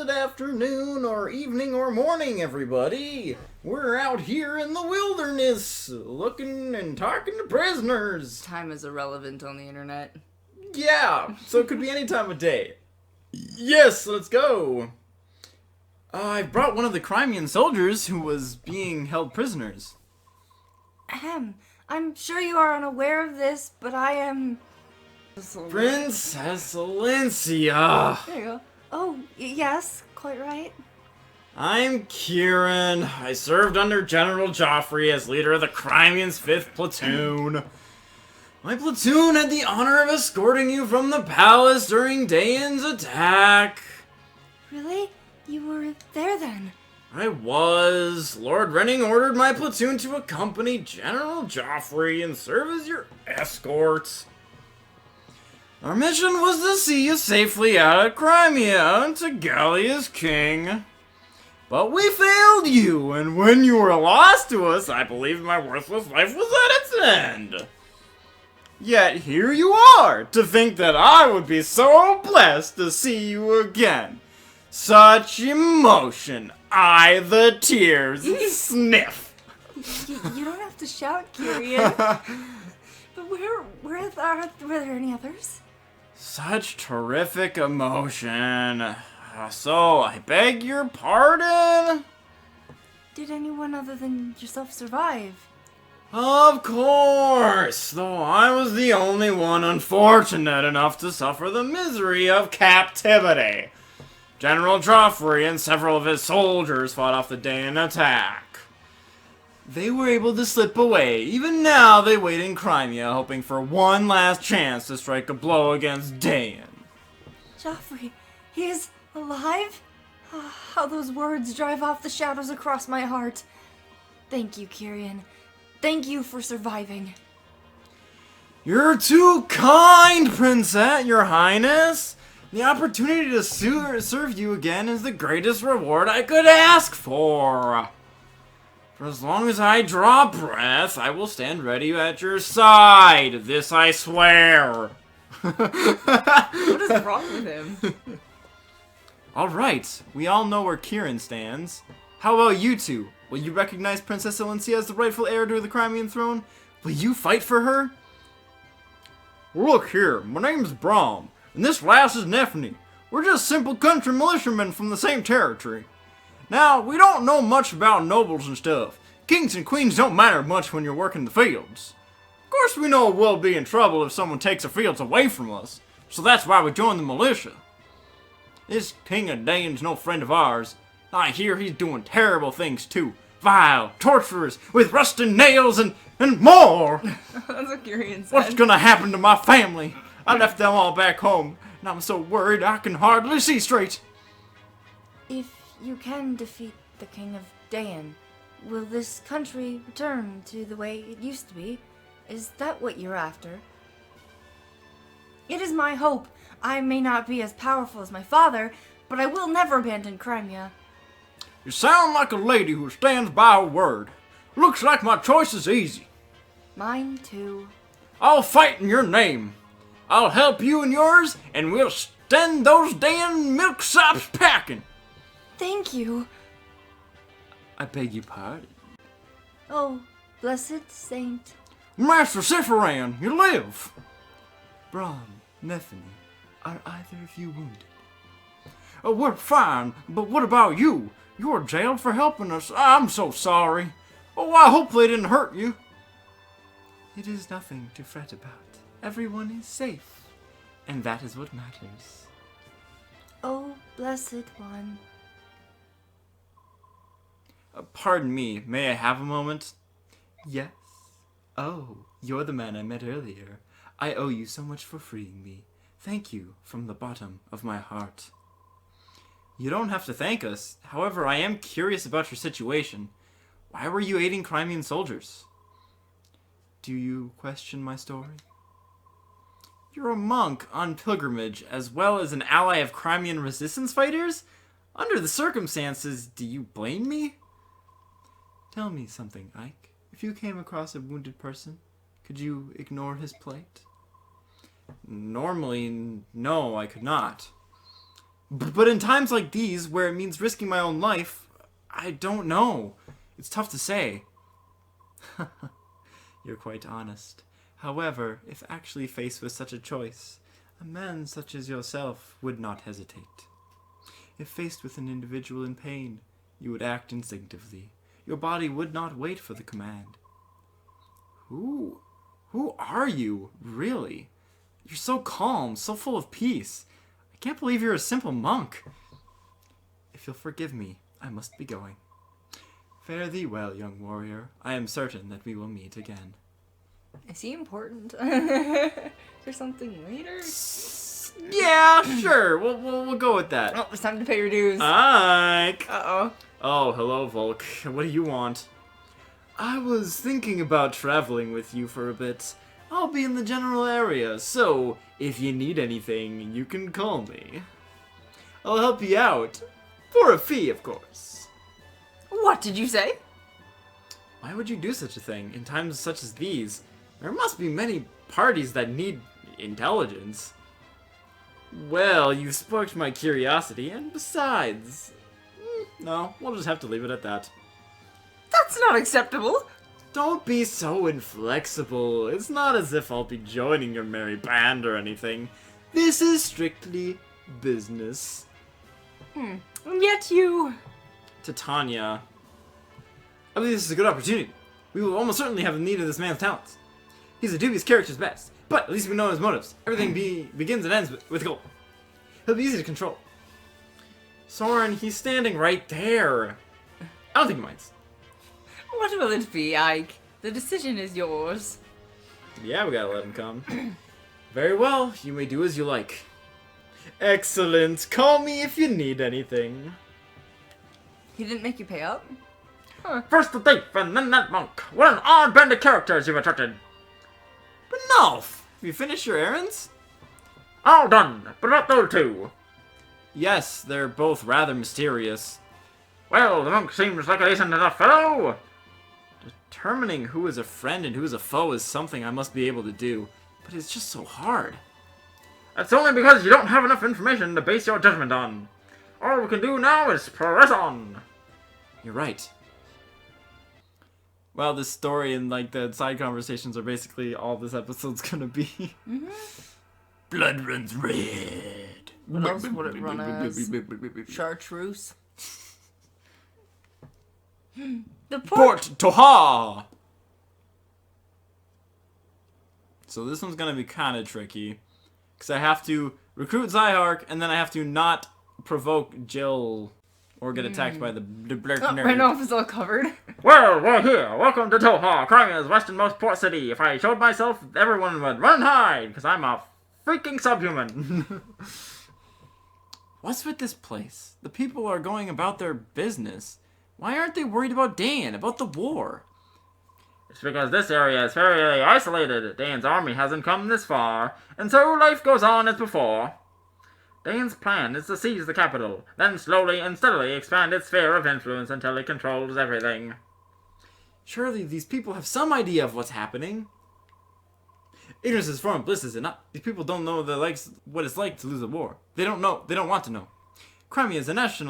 Good afternoon, or evening, or morning, everybody. We're out here in the wilderness, looking and talking to prisoners. Time is irrelevant on the internet. Yeah, so it could be any time of day. Yes, let's go. I brought one of the Crimean soldiers who was being held prisoners. I'm sure you are unaware of this, but I am... Princess Valencia. There you go. Oh, yes, quite right. I'm Kieran. I served under General Joffrey as leader of the Crimean's 5th Platoon. My platoon had the honor of escorting you from the palace during Dayan's attack. Really? You were there then? I was. Lord Renning ordered my platoon to accompany General Joffrey and serve as your escort. Our mission was to see you safely out of Crimea and to Gallia's king. But we failed you, and when you were lost to us, I believed my worthless life was at its end. Yet here you are, to think that I would be so blessed to see you again. Such emotion. I the tears. Sniff. You don't have to shout, Kyrian. But were there any others? Such terrific emotion. So, I beg your pardon? Did anyone other than yourself survive? Of course, though I was the only one unfortunate enough to suffer the misery of captivity. General Joffrey and several of his soldiers fought off the Dayan attack. They were able to slip away. Even now, they wait in Crimea, hoping for one last chance to strike a blow against Dayan. Joffrey, he is alive? How those words drive off the shadows across my heart. Thank you, Kyrian. Thank you for surviving. You're too kind, Princess, Your Highness. The opportunity to serve you again is the greatest reward I could ask for. For as long as I draw breath, I will stand ready at your side. This I swear. What is wrong with him? Alright, we all know where Kieran stands. How about you two? Will you recognize Princess Valencia as the rightful heir to the Crimean throne? Will you fight for her? Look here, my name's Brahm, and this lass is Nephany. We're just simple country militiamen from the same territory. Now, we don't know much about nobles and stuff. Kings and queens don't matter much when you're working the fields. Of course we know we'll be in trouble if someone takes the fields away from us, so that's why we joined the militia. This King of Dayan's no friend of ours. I hear he's doing terrible things too. Vile, torturers, with rusted nails and more! That's what Kyrian said. What's gonna happen to my family? I left them all back home, and I'm so worried I can hardly see straight. If you can defeat the King of Dayan, will this country return to the way it used to be? Is that what you're after? It is my hope. I may not be as powerful as my father, but I will never abandon Crimea. You sound like a lady who stands by her word. Looks like my choice is easy. Mine too. I'll fight in your name. I'll help you and yours, and we'll send those damn milksops packing. Thank you. I beg your pardon. Oh, blessed saint. Master Sephiran, you live. Brahm, Nephany, are either of you wounded? Oh, we're fine, but what about you? You were jailed for helping us. I'm so sorry. Oh, I hope they didn't hurt you. It is nothing to fret about. Everyone is safe, and that is what matters. Oh, blessed one. Pardon me, may I have a moment? Yes. Oh, you're the man I met earlier. I owe you so much for freeing me. Thank you from the bottom of my heart. You don't have to thank us. However, I am curious about your situation. Why were you aiding Crimean soldiers? Do you question my story? You're a monk on pilgrimage, as well as an ally of Crimean resistance fighters? Under the circumstances, do you blame me? Tell me something, Ike. If you came across a wounded person, could you ignore his plight? Normally, no, I could not. But in times like these, where it means risking my own life, I don't know. It's tough to say. You're quite honest. However, if actually faced with such a choice, a man such as yourself would not hesitate. If faced with an individual in pain, you would act instinctively. Your body would not wait for the command. Who are you, really? You're so calm, so full of peace. I can't believe you're a simple monk. If you'll forgive me, I must be going. Fare thee well, young warrior. I am certain that we will meet again. Is he important? Is there something later? Yeah, sure. We'll go with that. Oh, it's time to pay your dues. Ike. Uh-oh. Oh, hello, Volk. What do you want? I was thinking about traveling with you for a bit. I'll be in the general area, so if you need anything, you can call me. I'll help you out. For a fee, of course. What did you say? Why would you do such a thing in times such as these? There must be many parties that need intelligence. Well, you've sparked my curiosity, and besides... No, we'll just have to leave it at that. That's not acceptable. Don't be so inflexible. It's not as if I'll be joining your merry band or anything. This is strictly business. And yet you... To Tanya, I believe this is a good opportunity. We will almost certainly have the need of this man's talents. He's a dubious character at best, but at least we know his motives. Everything begins and ends with gold. He'll be easy to control. Soren, he's standing right there. I don't think he minds. What will it be, Ike? The decision is yours. Yeah, we gotta let him come. Very well, you may do as you like. Excellent. Call me if you need anything. He didn't make you pay up? First the thief, and then that monk. What an odd band of characters you've attracted. Benolf, have you finished your errands? All done, but about those two. Yes, they're both rather mysterious. Well, the monk seems like a decent enough fellow. Determining who is a friend and who is a foe is something I must be able to do, but it's just so hard. That's only because you don't have enough information to base your judgment on. All we can do now is press on. You're right. Well, this story and like the side conversations are basically all this episode's gonna be. Blood runs red. What else would it run as? Chartreuse? The Port Toha! So this one's gonna be kinda tricky. Because I have to recruit Zyhark, and then I have to not provoke Jill or get attacked by the Blurk Oh, nerd. Randolph is all covered. Well, we're here. Welcome to Toha, Crimea's westernmost port city. If I showed myself, everyone would run and hide, because I'm a freaking subhuman. What's with this place? The people are going about their business. Why aren't they worried about Dan, about the war? It's because this area is fairly isolated. Dane's army hasn't come this far, and so life goes on as before. Dane's plan is to seize the capital, then slowly and steadily expand its sphere of influence until it controls everything. Surely these people have some idea of what's happening. Ignorance is form, bliss is it not. These people don't know what it's like to lose a war. They don't know. They don't want to know. Crimea as a nation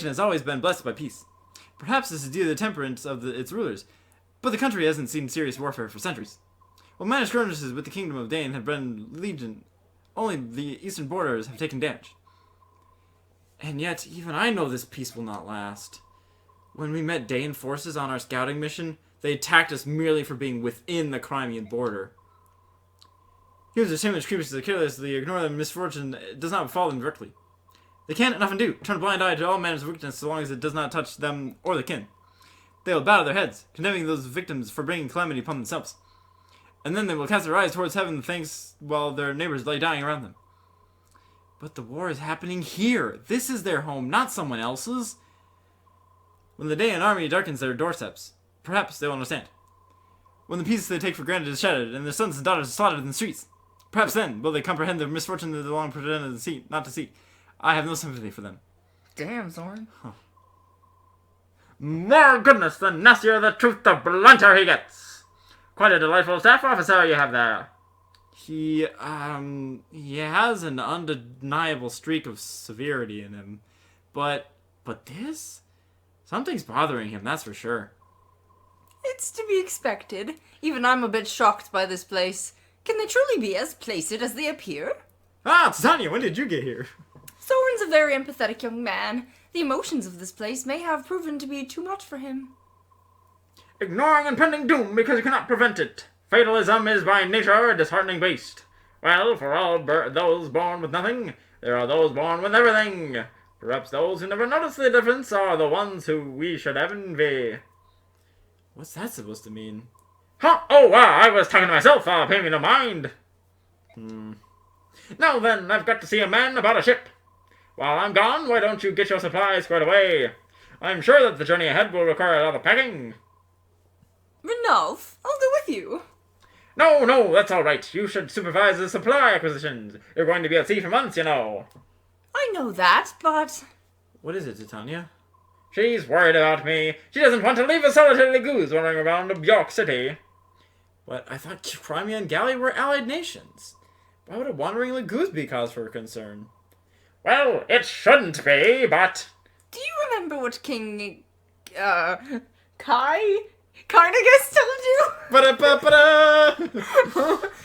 has always been blessed by peace. Perhaps this is due to the temperance of its rulers, but the country hasn't seen serious warfare for centuries. While minor skirmishes with the kingdom of Dane have been legion, only the eastern borders have taken damage. And yet, even I know this peace will not last. When we met Dane forces on our scouting mission, they attacked us merely for being within the Crimean border. Humans are timid creatures that carelessly ignore the misfortune that does not befall them directly. They can and often do turn a blind eye to all manners of weakness so long as it does not touch them or their kin. They will bow their heads, condemning those victims for bringing calamity upon themselves. And then they will cast their eyes towards heaven thanks while their neighbors lay dying around them. But the war is happening here. This is their home, not someone else's. When the Daean army darkens their doorsteps, perhaps they will understand. When the peace they take for granted is shattered and their sons and daughters are slaughtered in the streets, perhaps then will they comprehend the misfortune that they long pretended to see, not to see. I have no sympathy for them. Damn, Soren. More goodness, the nastier the truth, the blunter he gets. Quite a delightful staff officer you have there. He has an undeniable streak of severity in him. But this? Something's bothering him, that's for sure. It's to be expected. Even I'm a bit shocked by this place. Can they truly be as placid as they appear? Ah, Titania, when did you get here? Soren's a very empathetic young man. The emotions of this place may have proven to be too much for him. Ignoring impending doom because you cannot prevent it. Fatalism is by nature a disheartening beast. Well, for all those born with nothing, there are those born with everything. Perhaps those who never notice the difference are the ones who we should envy. What's that supposed to mean? Huh? Oh, I was talking to myself. Pay me no mind. Now then, I've got to see a man about a ship. While I'm gone, why don't you get your supplies squared away? I'm sure that the journey ahead will require a lot of packing. Renolf, I'll go with you. No, that's all right. You should supervise the supply acquisitions. You're going to be at sea for months, you know. I know that, but... What is it, Titania? She's worried about me. She doesn't want to leave a solitary goose wandering around York City. But I thought Crimea and Gallia were allied nations. Why would a wandering Lagoose be cause for concern? Well, it shouldn't be, but... Do you remember what King... Carnagus told you? Ba-da-ba-ba-da!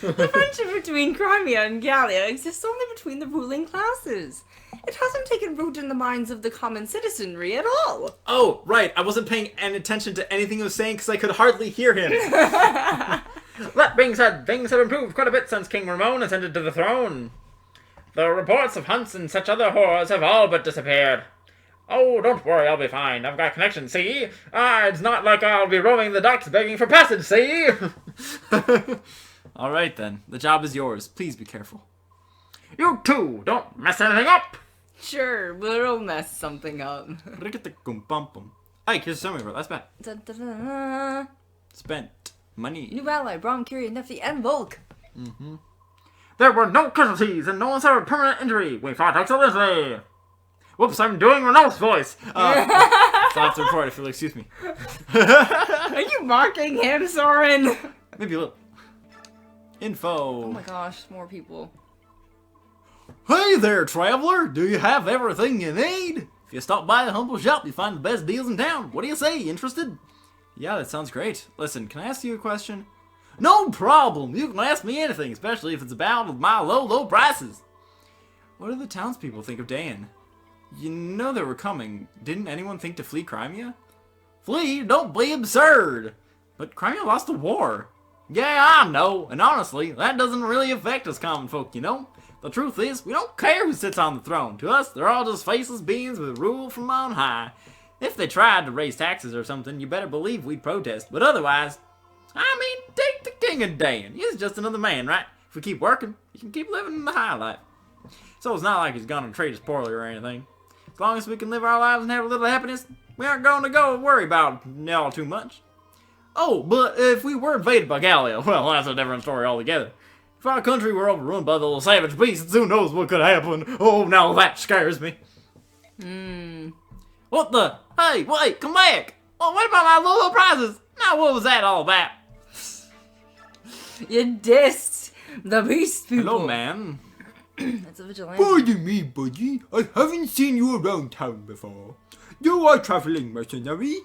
The friendship between Crimea and Gallia exists only between the ruling classes. It hasn't taken root in the minds of the common citizenry at all. Oh, right. I wasn't paying any attention to anything he was saying because I could hardly hear him. That being said, things have improved quite a bit since King Ramon ascended to the throne. The reports of hunts and such other horrors have all but disappeared. Oh, don't worry, I'll be fine. I've got connections, see? It's not like I'll be roaming the docks begging for passage, see? All right, then. The job is yours. Please be careful. You too, don't mess anything up. Sure, we'll mess something up. Ike, here's a summary report. That's bad. Da-da-da-da. Spent money. New ally, Brom, Curie, Nifty, and Volk. There were no casualties and no one suffered permanent injury. We fought excellently. Whoops, I'm doing Renault's voice. Stop the report if you'll excuse me. Are you mocking him, Soren? Maybe a little. Info. Oh my gosh, more people. Hey there, traveler! Do you have everything you need? If you stop by the humble shop, you find the best deals in town. What do you say? Interested? Yeah, that sounds great. Listen, can I ask you a question? No problem! You can ask me anything, especially if it's about my low prices. What do the townspeople think of Dan? You know they were coming. Didn't anyone think to flee Crimea? Flee? Don't be absurd! But Crimea lost the war. Yeah, I know, and honestly, that doesn't really affect us common folk, you know? The truth is, we don't care who sits on the throne. To us, they're all just faceless beings with rule from on high. If they tried to raise taxes or something, you better believe we'd protest. But otherwise, I mean, take the king of Dan. He's just another man, right? If we keep working, he can keep living the high life. So it's not like he's gonna treat us poorly or anything. As long as we can live our lives and have a little happiness, we aren't going to go worry about it all too much. Oh, but if we were invaded by Gallia, well, that's a different story altogether. If our country were overrun by the little savage beasts, who knows what could happen? Oh, now that scares me. What the? Hey, wait, come back! Oh, what about my little prizes? Now, what was that all about? You dissed the beast people. Hello, man. That's a vigilante. Pardon me, buddy. I haven't seen you around town before. You are traveling mercenary?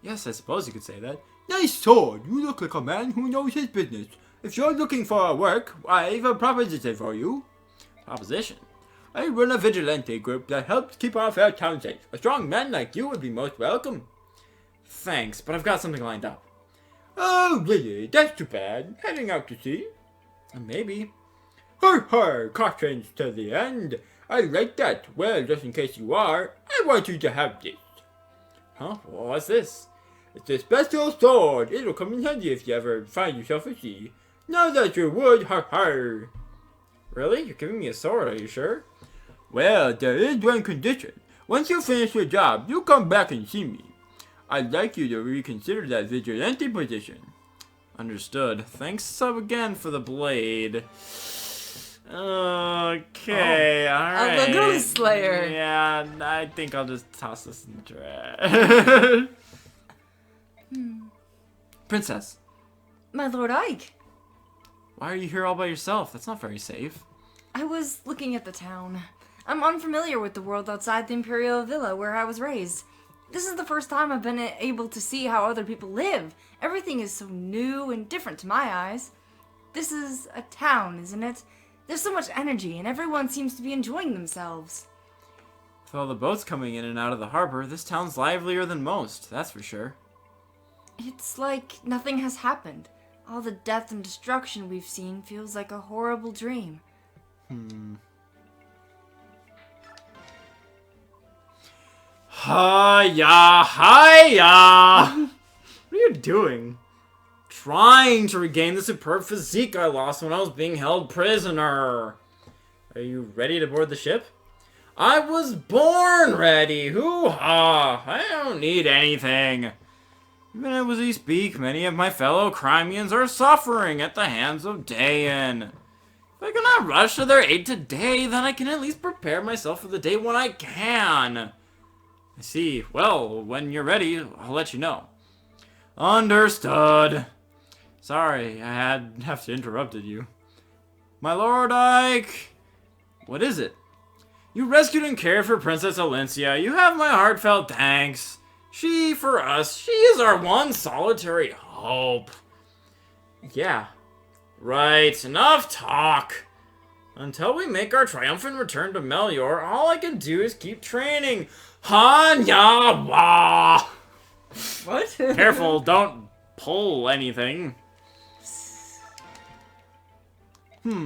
Yes, I suppose you could say that. Nice sword. You look like a man who knows his business. If you're looking for work, I have a proposition for you. Proposition. I run a vigilante group that helps keep our fair town safe. A strong man like you would be most welcome. Thanks, but I've got something lined up. Oh, really? That's too bad. Heading out to sea? Maybe. Har, cautions to the end. I like that. Well, just in case you are, I want you to have this. Huh? What's this? It's a special sword. It'll come in handy if you ever find yourself at sea. Now that you're wood, har. Really? You're giving me a sword, are you sure? Well, there is one condition. Once you finish your job, you come back and see me. I'd like you to reconsider that vigilante position. Understood. Thanks again for the blade. Okay, alright. The Goose Slayer. Yeah, I think I'll just toss this in the trash. Princess. My Lord Ike. Why are you here all by yourself? That's not very safe. I was looking at the town. I'm unfamiliar with the world outside the Imperial Villa where I was raised. This is the first time I've been able to see how other people live. Everything is so new and different to my eyes. This is a town, isn't it? There's so much energy, and everyone seems to be enjoying themselves. With all the boats coming in and out of the harbor, this town's livelier than most, that's for sure. It's like nothing has happened. All the death and destruction we've seen feels like a horrible dream. Hiya! Hiya! What are you doing? Trying to regain the superb physique I lost when I was being held prisoner. Are you ready to board the ship? I was born ready! Hoo-ha! I don't need anything. Even as we speak, many of my fellow Crimeans are suffering at the hands of Dayan. If I cannot rush to their aid today, then I can at least prepare myself for the day when I can. I see. Well, when you're ready, I'll let you know. Understood. Sorry, I have to interrupted you. My lord Ike! What is it? You rescued and cared for Princess Alencia. You have my heartfelt thanks. She, for us, she is our one solitary hope. Yeah. Right, enough talk. Until we make our triumphant return to Melior, all I can do is keep training. Hanya-wa! What? Careful, don't pull anything. What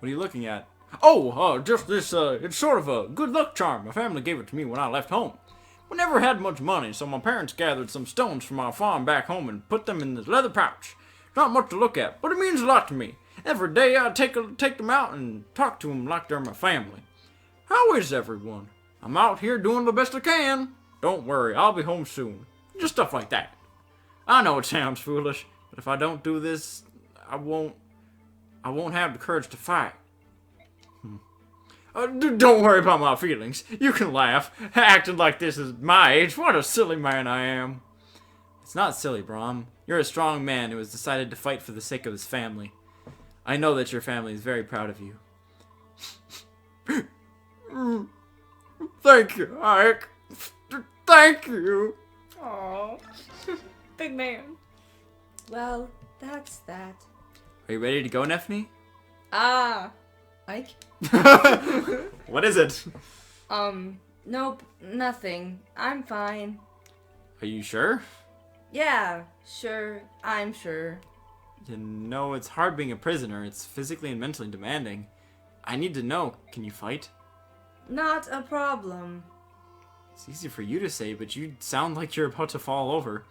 are you looking at? Oh, just this, it's sort of a good luck charm. My family gave it to me when I left home. We never had much money, so my parents gathered some stones from our farm back home and put them in this leather pouch. Not much to look at, but it means a lot to me. Every day I take them out and talk to them like they're my family. How is everyone? I'm out here doing the best I can. Don't worry, I'll be home soon. Just stuff like that. I know it sounds foolish, but if I don't do this, I won't have the courage to fight. Don't worry about my feelings. You can laugh. Acting like this is my age. What a silly man I am. It's not silly, Brahm. You're a strong man who has decided to fight for the sake of his family. I know that your family is very proud of you. Thank you, Ike. Thank you. Aww. Big man. Well, that's that. Are you ready to go, Nephne? Ah. Ike? What is it? Nope, nothing. I'm fine. Are you sure? Yeah, sure, I'm sure. You know, it's hard being a prisoner. It's physically and mentally demanding. I need to know. Can you fight? Not a problem. It's easy for you to say, but you sound like you're about to fall over.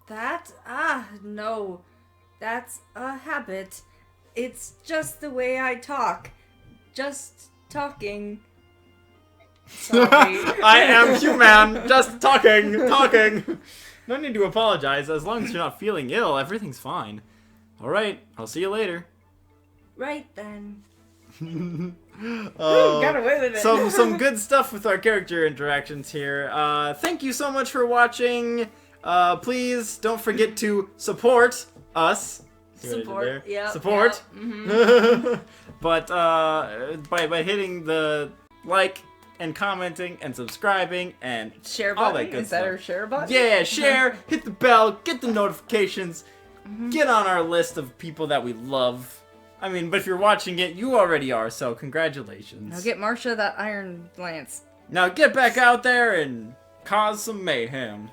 That? No. That's a habit. It's just the way I talk. Just talking. Sorry. I am human. Just talking. No need to apologize. As long as you're not feeling ill, everything's fine. All right. I'll see you later. Right then. Got away with it. Some good stuff with our character interactions here. Thank you so much for watching. Please don't forget to support us. See what I did Support, there? yep, Support. yep, mhm. But by hitting the like and commenting and subscribing and Share all button? that good Is that stuff. our share button? Yeah, share, hit the bell, get the notifications, get on our list of people that we love. I mean, but if you're watching it, you already are, so congratulations. Now get Marsha that iron lance. Now get back out there and cause some mayhem.